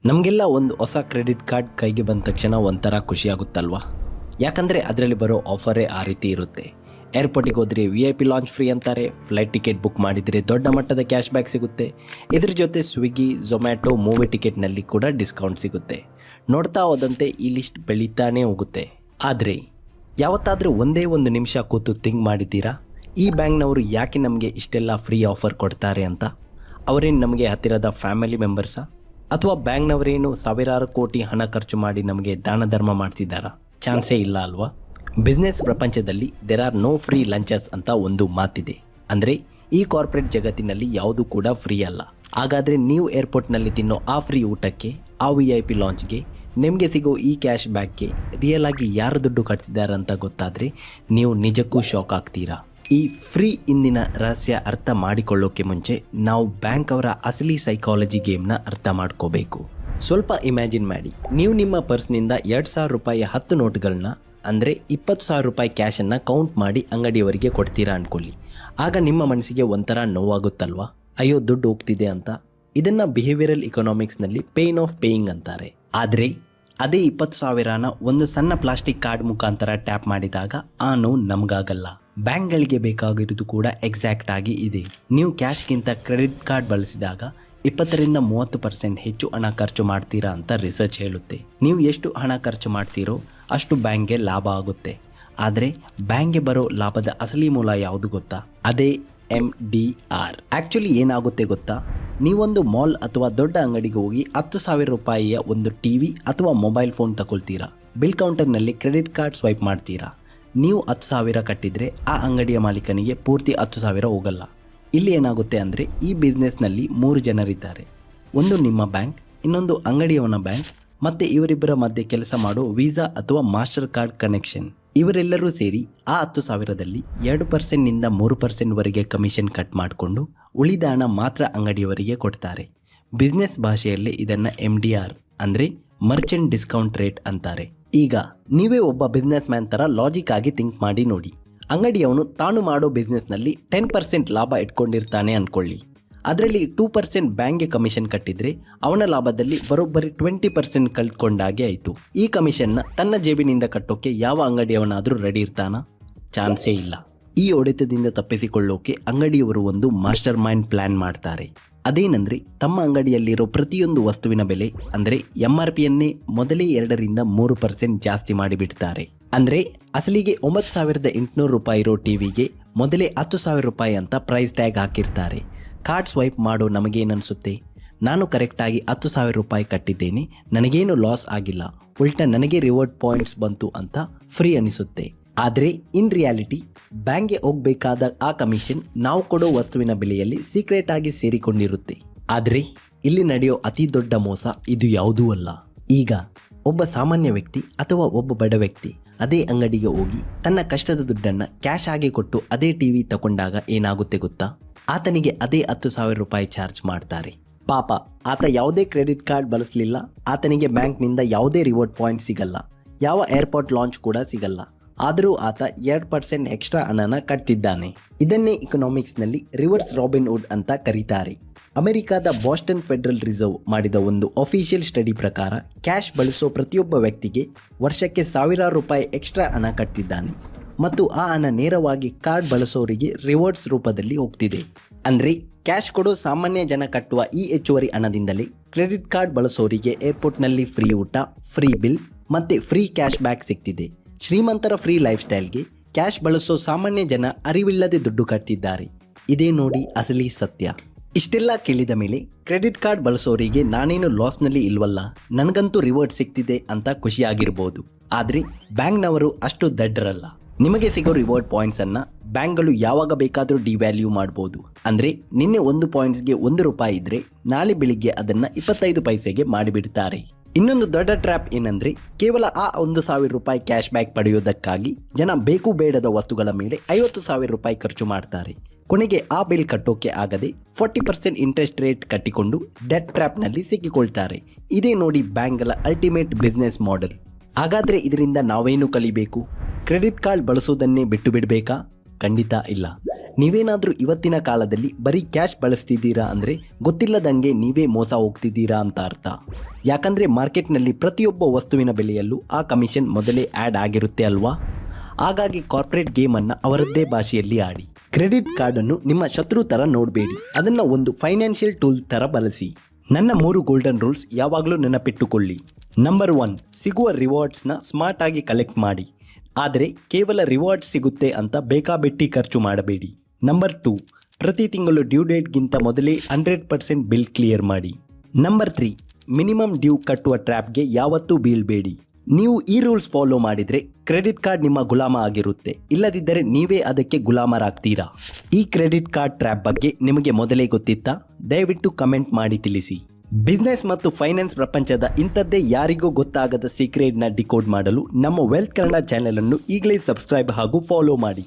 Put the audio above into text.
ನಮಗೆಲ್ಲ ಒಂದು ಹೊಸ ಕ್ರೆಡಿಟ್ ಕಾರ್ಡ್ ಕೈಗೆ ಬಂದ ತಕ್ಷಣ ಒಂಥರ ಖುಷಿಯಾಗುತ್ತಲ್ವಾ? ಯಾಕಂದರೆ ಅದರಲ್ಲಿ ಬರೋ ಆಫರೇ ಆ ರೀತಿ ಇರುತ್ತೆ. ಏರ್ಪೋರ್ಟಿಗೆ ಹೋದರೆ VIP ಲಾಂಚ್ ಫ್ರೀ ಅಂತಾರೆ, ಫ್ಲೈಟ್ ಟಿಕೆಟ್ ಬುಕ್ ಮಾಡಿದರೆ ದೊಡ್ಡ ಮಟ್ಟದ ಕ್ಯಾಶ್ ಬ್ಯಾಕ್ ಸಿಗುತ್ತೆ. ಇದ್ರ ಜೊತೆ ಸ್ವಿಗ್ಗಿ, ಝೊಮ್ಯಾಟೊ, ಮೂವಿ ಟಿಕೆಟ್ನಲ್ಲಿ ಕೂಡ ಡಿಸ್ಕೌಂಟ್ ಸಿಗುತ್ತೆ. ನೋಡ್ತಾ ಹೋದಂತೆ ಈ ಲಿಸ್ಟ್ ಬೆಳೀತಾನೇ ಹೋಗುತ್ತೆ. ಆದರೆ ಯಾವತ್ತಾದರೂ ಒಂದೇ ಒಂದು ನಿಮಿಷ ಕೂತು ಥಿಂಕ್ ಮಾಡಿದ್ದೀರಾ, ಈ ಬ್ಯಾಂಕ್ನವರು ಯಾಕೆ ನಮಗೆ ಇಷ್ಟೆಲ್ಲ ಫ್ರೀ ಆಫರ್ ಕೊಡ್ತಾರೆ ಅಂತ? ಅವರೇನು ನಮಗೆ ಹತ್ತಿರದ ಫ್ಯಾಮಿಲಿ ಮೆಂಬರ್ಸಾ? ಅಥವಾ ಬ್ಯಾಂಕ್ನವರೇನು ಸಾವಿರಾರು ಕೋಟಿ ಹಣ ಖರ್ಚು ಮಾಡಿ ನಮಗೆ ದಾನ ಧರ್ಮ ಮಾಡ್ತಿದ್ದಾರಾ? ಚಾನ್ಸೇ ಇಲ್ಲ ಅಲ್ವಾ? ಬಿಸ್ನೆಸ್ ಪ್ರಪಂಚದಲ್ಲಿ ದೇರ್ ಆರ್ ನೋ ಫ್ರೀ ಲಂಚಸ್ ಅಂತ ಒಂದು ಮಾತಿದೆ. ಅಂದರೆ ಈ ಕಾರ್ಪೊರೇಟ್ ಜಗತ್ತಿನಲ್ಲಿ ಯಾವುದು ಕೂಡ ಫ್ರೀ ಅಲ್ಲ. ಹಾಗಾದರೆ ನೀವು ಏರ್ಪೋರ್ಟ್ನಲ್ಲಿ ತಿನ್ನೋ ಆ ಫ್ರೀ ಊಟಕ್ಕೆ, ಆ VIP ಲಾಂಚ್ಗೆ, ನಿಮಗೆ ಸಿಗೋ ಈ ಕ್ಯಾಶ್ ಬ್ಯಾಕ್ಗೆ ರಿಯಲ್ ಆಗಿ ಯಾರು ದುಡ್ಡು ಕಟ್ತಿದ್ದಾರೆ ಅಂತ ಗೊತ್ತಾದರೆ ನೀವು ನಿಜಕ್ಕೂ ಶಾಕ್ ಆಗ್ತೀರಾ. ಈ ಫ್ರೀ ಇಂದಿನ ರಹಸ್ಯ ಅರ್ಥ ಮಾಡಿಕೊಳ್ಳೋಕೆ ಮುಂಚೆ ನಾವು ಬ್ಯಾಂಕ್ ಅವರ ಅಸಲಿ ಸೈಕಾಲಜಿ ಗೇಮ್ನ ಅರ್ಥ ಮಾಡ್ಕೋಬೇಕು. ಸ್ವಲ್ಪ ಇಮ್ಯಾಜಿನ್ ಮಾಡಿ, ನೀವು ನಿಮ್ಮ ಪರ್ಸ್ನಿಂದ 2,000 ರೂಪಾಯಿಯ 10 ನೋಟ್ಗಳನ್ನ, ಅಂದರೆ 20,000 ರೂಪಾಯಿ ಕ್ಯಾಶನ್ನು ಕೌಂಟ್ ಮಾಡಿ ಅಂಗಡಿಯವರಿಗೆ ಕೊಡ್ತೀರಾ ಅಂದ್ಕೊಳ್ಳಿ. ಆಗ ನಿಮ್ಮ ಮನಸ್ಸಿಗೆ ಒಂಥರ ನೋವಾಗುತ್ತಲ್ವಾ? ಅಯ್ಯೋ ದುಡ್ಡು ಹೋಗ್ತಿದೆ ಅಂತ. ಇದನ್ನು ಬಿಹೇವಿಯರಲ್ ಇಕನಾಮಿಕ್ಸ್ನಲ್ಲಿ ಪೇನ್ ಆಫ್ ಪೇಯಿಂಗ್ ಅಂತಾರೆ. ಆದರೆ ಅದೇ 20,000ನ ಒಂದು ಸಣ್ಣ ಪ್ಲಾಸ್ಟಿಕ್ ಕಾರ್ಡ್ ಮುಖಾಂತರ ಟ್ಯಾಪ್ ಮಾಡಿದಾಗ ಆ ನೋವು ನಮಗಾಗಲ್ಲ. ಬ್ಯಾಂಕ್ಗಳಿಗೆ ಬೇಕಾಗಿರೋದು ಕೂಡ ಎಕ್ಸಾಕ್ಟ್ ಆಗಿ ಇದೆ. ನೀವು ಕ್ಯಾಶ್ಗಿಂತ ಕ್ರೆಡಿಟ್ ಕಾರ್ಡ್ ಬಳಸಿದಾಗ 20ರಿಂದ 30% ಹೆಚ್ಚು ಹಣ ಖರ್ಚು ಮಾಡ್ತೀರಾ ಅಂತ ರಿಸರ್ಚ್ ಹೇಳುತ್ತೆ. ನೀವು ಎಷ್ಟು ಹಣ ಖರ್ಚು ಮಾಡ್ತೀರೋ ಅಷ್ಟು ಬ್ಯಾಂಕ್ಗೆ ಲಾಭ ಆಗುತ್ತೆ. ಆದರೆ ಬ್ಯಾಂಕ್ಗೆ ಬರೋ ಲಾಭದ ಅಸಲಿ ಮೂಲ ಯಾವುದು ಗೊತ್ತಾ? ಅದೇ MDR. ಆ್ಯಕ್ಚುಲಿ ಏನಾಗುತ್ತೆ ಗೊತ್ತಾ? ನೀವೊಂದು ಮಾಲ್ ಅಥವಾ ದೊಡ್ಡ ಅಂಗಡಿಗೆ ಹೋಗಿ 10,000 ರೂಪಾಯಿಯ ಒಂದು TV ಅಥವಾ ಮೊಬೈಲ್ ಫೋನ್ ತಗೊಳ್ತೀರಾ. ಬಿಲ್ ಕೌಂಟರ್ನಲ್ಲಿ ಕ್ರೆಡಿಟ್ ಕಾರ್ಡ್ ಸ್ವೈಪ್ ಮಾಡ್ತೀರಾ. ನೀವು 10,000 ಕಟ್ಟಿದರೆ ಆ ಅಂಗಡಿಯ ಮಾಲೀಕನಿಗೆ ಪೂರ್ತಿ 10,000 ಹೋಗಲ್ಲ. ಇಲ್ಲಿ ಏನಾಗುತ್ತೆ ಅಂದರೆ, ಈ ಬಿಸ್ನೆಸ್ನಲ್ಲಿ 3 ಜನರಿದ್ದಾರೆ. ಒಂದು ನಿಮ್ಮ ಬ್ಯಾಂಕ್, ಇನ್ನೊಂದು ಅಂಗಡಿಯವನ ಬ್ಯಾಂಕ್, ಮತ್ತು ಇವರಿಬ್ಬರ ಮಧ್ಯೆ ಕೆಲಸ ಮಾಡೋ ವೀಸಾ ಅಥವಾ ಮಾಸ್ಟರ್ ಕಾರ್ಡ್ ಕನೆಕ್ಷನ್. ಇವರೆಲ್ಲರೂ ಸೇರಿ ಆ 10,000ದಲ್ಲಿ 2%ನಿಂದ 3%ವರೆಗೆ ಕಮಿಷನ್ ಕಟ್ ಮಾಡಿಕೊಂಡು ಉಳಿದ ಹಣ ಮಾತ್ರ ಅಂಗಡಿಯವರಿಗೆ ಕೊಡ್ತಾರೆ. ಬಿಸ್ನೆಸ್ ಭಾಷೆಯಲ್ಲಿ ಇದನ್ನು MDR ಅಂದರೆ ಮರ್ಚೆಂಟ್ ಡಿಸ್ಕೌಂಟ್ ರೇಟ್ ಅಂತಾರೆ. ಈಗ ನೀವೇ ಒಬ್ಬ ಬಿಸ್ನೆಸ್ ಮ್ಯಾನ್ ಥರ ಲಾಜಿಕ್ ಆಗಿ ಥಿಂಕ್ ಮಾಡಿ ನೋಡಿ. ಅಂಗಡಿಯವನು ತಾನು ಮಾಡೋ ಬಿಸ್ನೆಸ್ನಲ್ಲಿ 10% ಲಾಭ ಇಟ್ಕೊಂಡಿರ್ತಾನೆ ಅಂದ್ಕೊಳ್ಳಿ. ಅದರಲ್ಲಿ 2% ಬ್ಯಾಂಕ್ಗೆ ಕಮಿಷನ್ ಕಟ್ಟಿದರೆ ಅವನ ಲಾಭದಲ್ಲಿ ಬರೋಬ್ಬರಿ 20% ಕಳ್ಕೊಂಡಾಗೆ ಆಯಿತು. ಈ ಕಮಿಷನ್ನ ತನ್ನ ಜೇಬಿನಿಂದ ಕಟ್ಟೋಕೆ ಯಾವ ಅಂಗಡಿಯವನಾದರೂ ರೆಡಿ ಇರ್ತಾನಾ? ಚಾನ್ಸೇ ಇಲ್ಲ. ಈ ಹೊಡೆತದಿಂದ ತಪ್ಪಿಸಿಕೊಳ್ಳೋಕೆ ಅಂಗಡಿಯವರು ಒಂದು ಮಾಸ್ಟರ್ ಮೈಂಡ್ ಪ್ಲ್ಯಾನ್ ಮಾಡ್ತಾರೆ. ಅದೇನೆಂದರೆ, ತಮ್ಮ ಅಂಗಡಿಯಲ್ಲಿರೋ ಪ್ರತಿಯೊಂದು ವಸ್ತುವಿನ ಬೆಲೆ ಅಂದರೆ MRPಯನ್ನೇ ಮೊದಲೇ 2ರಿಂದ 3% ಜಾಸ್ತಿ ಮಾಡಿಬಿಡ್ತಾರೆ. ಅಂದರೆ ಅಸಲಿಗೆ 9,800 ರೂಪಾಯಿ ಇರೋ TVಗೆ ಮೊದಲೇ 10,000 ರೂಪಾಯಿ ಅಂತ ಪ್ರೈಸ್ ಟ್ಯಾಗ್ ಹಾಕಿರ್ತಾರೆ. ಕಾರ್ಡ್ ಸ್ವೈಪ್ ಮಾಡೋ ನಮಗೇನನ್ಸುತ್ತೆ? ನಾನು ಕರೆಕ್ಟಾಗಿ 10,000 ರೂಪಾಯಿ ಕಟ್ಟಿದ್ದೇನೆ, ನನಗೇನು ಲಾಸ್ ಆಗಿಲ್ಲ, ಉಲ್ಟಾ ನನಗೆ ರಿವಾರ್ಡ್ ಪಾಯಿಂಟ್ಸ್ ಬಂತು ಅಂತ ಫ್ರೀ ಅನಿಸುತ್ತೆ. ಆದರೆ ಇನ್ ರಿಯಾಲಿಟಿ ಬ್ಯಾಂಕ್ಗೆ ಹೋಗಬೇಕಾದ ಆ ಕಮಿಷನ್ ನಾವು ಕೊಡೋ ವಸ್ತುವಿನ ಬೆಲೆಯಲ್ಲಿ ಸೀಕ್ರೆಟ್ ಆಗಿ ಸೇರಿಕೊಂಡಿರುತ್ತೆ. ಆದರೆ ಇಲ್ಲಿ ನಡೆಯೋ ಅತಿ ದೊಡ್ಡ ಮೋಸ ಇದು ಯಾವುದೂ ಅಲ್ಲ. ಈಗ ಒಬ್ಬ ಸಾಮಾನ್ಯ ವ್ಯಕ್ತಿ ಅಥವಾ ಒಬ್ಬ ಬಡ ವ್ಯಕ್ತಿ ಅದೇ ಅಂಗಡಿಗೆ ಹೋಗಿ ತನ್ನ ಕಷ್ಟದ ದುಡ್ಡನ್ನು ಕ್ಯಾಶ್ ಆಗಿ ಕೊಟ್ಟು ಅದೇ TV ತಗೊಂಡಾಗ ಏನಾಗುತ್ತೆ ಗೊತ್ತಾ? ಆತನಿಗೆ ಅದೇ 10,000 ರೂಪಾಯಿ ಚಾರ್ಜ್ ಮಾಡ್ತಾರೆ. ಪಾಪ ಆತ ಯಾವುದೇ ಕ್ರೆಡಿಟ್ ಕಾರ್ಡ್ ಬಳಸಲಿಲ್ಲ, ಆತನಿಗೆ ಬ್ಯಾಂಕ್ನಿಂದ ಯಾವುದೇ ರಿವಾರ್ಡ್ ಪಾಯಿಂಟ್ ಸಿಗಲ್ಲ, ಯಾವ ಏರ್ಪೋರ್ಟ್ ಲಾಂಚ್ ಕೂಡ ಸಿಗಲ್ಲ. ಆದರೂ ಆತ 2% ಎಕ್ಸ್ಟ್ರಾ ಹಣನ ಕಟ್ತಿದ್ದಾನೆ. ಇದನ್ನೇ ಇಕನಾಮಿಕ್ಸ್ನಲ್ಲಿ ರಿವರ್ಸ್ ರಾಬಿನ್ ಹುಡ್ ಅಂತ ಕರೀತಾರೆ. ಅಮೆರಿಕಾದ ಬಾಸ್ಟನ್ ಫೆಡರಲ್ ರಿಸರ್ವ್ ಮಾಡಿದ ಒಂದು ಅಫಿಷಿಯಲ್ ಸ್ಟಡಿ ಪ್ರಕಾರ ಕ್ಯಾಶ್ ಬಳಸೋ ಪ್ರತಿಯೊಬ್ಬ ವ್ಯಕ್ತಿಗೆ ವರ್ಷಕ್ಕೆ ಸಾವಿರಾರು ರೂಪಾಯಿ ಎಕ್ಸ್ಟ್ರಾ ಹಣ ಕಟ್ತಿದ್ದಾನೆ. ಮತ್ತು ಆ ಹಣ ನೇರವಾಗಿ ಕಾರ್ಡ್ ಬಳಸೋರಿಗೆ ರಿವಾರ್ಡ್ಸ್ ರೂಪದಲ್ಲಿ ಹೋಗ್ತಿದೆ. ಅಂದರೆ ಕ್ಯಾಶ್ ಕೊಡೋ ಸಾಮಾನ್ಯ ಜನ ಕಟ್ಟುವ ಈ ಹೆಚ್ಚುವರಿ ಹಣದಿಂದಲೇ ಕ್ರೆಡಿಟ್ ಕಾರ್ಡ್ ಬಳಸೋರಿಗೆ ಏರ್ಪೋರ್ಟ್ನಲ್ಲಿ ಫ್ರೀ ಊಟ, ಫ್ರೀ ಬಿಲ್ ಮತ್ತು ಫ್ರೀ ಕ್ಯಾಶ್ ಬ್ಯಾಕ್ ಸಿಗ್ತಿದೆ. ಶ್ರೀಮಂತರ ಫ್ರೀ ಲೈಫ್ ಸ್ಟೈಲ್ಗೆ ಕ್ಯಾಶ್ ಬಳಸೋ ಸಾಮಾನ್ಯ ಜನ ಅರಿವಿಲ್ಲದೆ ದುಡ್ಡು ಕಟ್ತಿದ್ದಾರೆ. ಇದೇ ನೋಡಿ ಅಸಲಿ ಸತ್ಯ. ಇಷ್ಟೆಲ್ಲ ಕೇಳಿದ ಮೇಲೆ ಕ್ರೆಡಿಟ್ ಕಾರ್ಡ್ ಬಳಸೋರಿಗೆ ನಾನೇನು ಲಾಸ್ನಲ್ಲಿ ಇಲ್ವಲ್ಲ, ನನಗಂತೂ ರಿವಾರ್ಡ್ ಸಿಗ್ತಿದೆ ಅಂತ ಖುಷಿಯಾಗಿರ್ಬೋದು. ಆದರೆ ಬ್ಯಾಂಕ್ನವರು ಅಷ್ಟು ದಡ್ಡರಲ್ಲ. ನಿಮಗೆ ಸಿಗೋ ರಿವಾರ್ಡ್ ಪಾಯಿಂಟ್ಸನ್ನು ಬ್ಯಾಂಕ್ಗಳು ಯಾವಾಗ ಬೇಕಾದರೂ ಡಿವ್ಯಾಲ್ಯೂ ಮಾಡ್ಬೋದು. ಅಂದರೆ ನಿನ್ನೆ 1 ಪಾಯಿಂಟ್ಸ್ಗೆ 1 ರೂಪಾಯಿ ಇದ್ದರೆ ನಾಳೆ ಬೆಳಿಗ್ಗೆ ಅದನ್ನು 25 ಪೈಸೆಗೆ ಮಾಡಿಬಿಡ್ತಾರೆ. ಇನ್ನೊಂದು ದೊಡ್ಡ ಟ್ರ್ಯಾಪ್ ಏನಂದರೆ, ಕೇವಲ ಆ 1,000 ರೂಪಾಯಿ ಕ್ಯಾಶ್ ಬ್ಯಾಕ್ ಪಡೆಯೋದಕ್ಕಾಗಿ ಜನ ಬೇಕು ಬೇಡದ ವಸ್ತುಗಳ ಮೇಲೆ 50,000 ರೂಪಾಯಿ ಖರ್ಚು ಮಾಡ್ತಾರೆ. ಕೊನೆಗೆ ಆ ಬಿಲ್ ಕಟ್ಟೋಕೆ ಆಗದೆ 40% ಇಂಟ್ರೆಸ್ಟ್ ರೇಟ್ ಕಟ್ಟಿಕೊಂಡು ಡೆಟ್ ಟ್ರ್ಯಾಪ್ನಲ್ಲಿ ಸಿಕ್ಕಿಕೊಳ್ತಾರೆ. ಇದೇ ನೋಡಿ ಬ್ಯಾಂಕ್ಗಳ ಅಲ್ಟಿಮೇಟ್ ಬಿಸ್ನೆಸ್ ಮಾಡೆಲ್. ಹಾಗಾದರೆ ಇದರಿಂದ ನಾವೇನು ಕಲಿಬೇಕು? ಕ್ರೆಡಿಟ್ ಕಾರ್ಡ್ ಬಳಸೋದನ್ನೇ ಬಿಟ್ಟು ಬಿಡಬೇಕಾ? ಖಂಡಿತ ಇಲ್ಲ. ನೀವೇನಾದರೂ ಇವತ್ತಿನ ಕಾಲದಲ್ಲಿ ಬರೀ ಕ್ಯಾಶ್ ಬಳಸ್ತಿದ್ದೀರಾ ಅಂದರೆ ಗೊತ್ತಿಲ್ಲದಂಗೆ ನೀವೇ ಮೋಸ ಹೋಗ್ತಿದ್ದೀರಾ ಅಂತ ಅರ್ಥ. ಯಾಕಂದರೆ ಮಾರ್ಕೆಟ್ನಲ್ಲಿ ಪ್ರತಿಯೊಬ್ಬ ವಸ್ತುವಿನ ಬೆಲೆಯಲ್ಲೂ ಆ ಕಮಿಷನ್ ಮೊದಲೇ ಆ್ಯಡ್ ಆಗಿರುತ್ತೆ ಅಲ್ವಾ. ಹಾಗಾಗಿ ಕಾರ್ಪೊರೇಟ್ ಗೇಮನ್ನು ಅವರದ್ದೇ ಭಾಷೆಯಲ್ಲಿ ಆಡಿ. ಕ್ರೆಡಿಟ್ ಕಾರ್ಡನ್ನು ನಿಮ್ಮ ಶತ್ರು ಥರ ನೋಡಬೇಡಿ, ಅದನ್ನು ಒಂದು ಫೈನಾನ್ಷಿಯಲ್ ಟೂಲ್ ಥರ ಬಳಸಿ. ನನ್ನ 3 ಗೋಲ್ಡನ್ ರೂಲ್ಸ್ ಯಾವಾಗಲೂ ನೆನಪಿಟ್ಟುಕೊಳ್ಳಿ. ನಂಬರ್ 1, ಸಿಗುವ ರಿವಾರ್ಡ್ಸ್ನ ಸ್ಮಾರ್ಟ್ ಆಗಿ ಕಲೆಕ್ಟ್ ಮಾಡಿ, ಆದರೆ ಕೇವಲ ರಿವಾರ್ಡ್ಸ್ ಸಿಗುತ್ತೆ ಅಂತ ಬೇಕಾಬಿಟ್ಟಿ ಖರ್ಚು ಮಾಡಬೇಡಿ. ನಂಬರ್ 2, ಪ್ರತಿ ತಿಂಗಳು ಡ್ಯೂ ಡೇಟ್ಗಿಂತ ಮೊದಲೇ 100% ಬಿಲ್ ಕ್ಲಿಯರ್ ಮಾಡಿ. ನಂಬರ್ 3, ಮಿನಿಮಮ್ ಡ್ಯೂ ಕಟ್ಟುವ ಟ್ರ್ಯಾಪ್ಗೆ ಯಾವತ್ತೂ ಬೀಳಬೇಡಿ. ನೀವು ಈ ರೂಲ್ಸ್ ಫಾಲೋ ಮಾಡಿದರೆ ಕ್ರೆಡಿಟ್ ಕಾರ್ಡ್ ನಿಮ್ಮ ಗುಲಾಮ ಆಗಿರುತ್ತೆ, ಇಲ್ಲದಿದ್ದರೆ ನೀವೇ ಅದಕ್ಕೆ ಗುಲಾಮರಾಗ್ತೀರಾ. ಈ ಕ್ರೆಡಿಟ್ ಕಾರ್ಡ್ ಟ್ರ್ಯಾಪ್ ಬಗ್ಗೆ ನಿಮಗೆ ಮೊದಲೇ ಗೊತ್ತಿತ್ತಾ? ದಯವಿಟ್ಟು ಕಮೆಂಟ್ ಮಾಡಿ ತಿಳಿಸಿ. ಬಿಸ್ನೆಸ್ ಮತ್ತು ಫೈನಾನ್ಸ್ ಪ್ರಪಂಚದ ಇಂಥದ್ದೇ ಯಾರಿಗೂ ಗೊತ್ತಾಗದ ಸೀಕ್ರೆಟ್ನ ಡಿಕೋಡ್ ಮಾಡಲು ನಮ್ಮ ವೆಲ್ತ್ ಕನ್ನಡ ಚಾನೆಲ್ ಅನ್ನು ಈಗಲೇ ಸಬ್ಸ್ಕ್ರೈಬ್ ಹಾಗೂ ಫಾಲೋ ಮಾಡಿ.